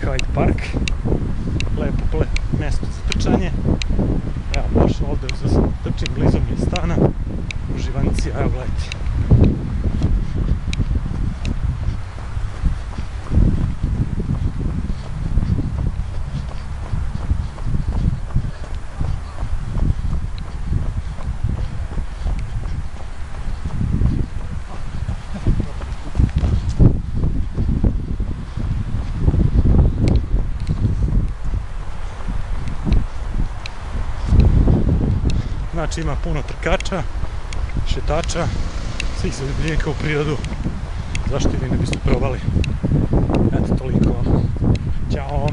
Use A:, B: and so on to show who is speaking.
A: Hajd park. Lepo mesto za trčanje. Evo, baš ovde trčim blizu mi je stana. Uživanci, evo gledajte. Znači ima puno trkača, šetača, svih zaljubljenika u prirodu. Zašto vi ne biste probali? Eto, toliko. Ćao!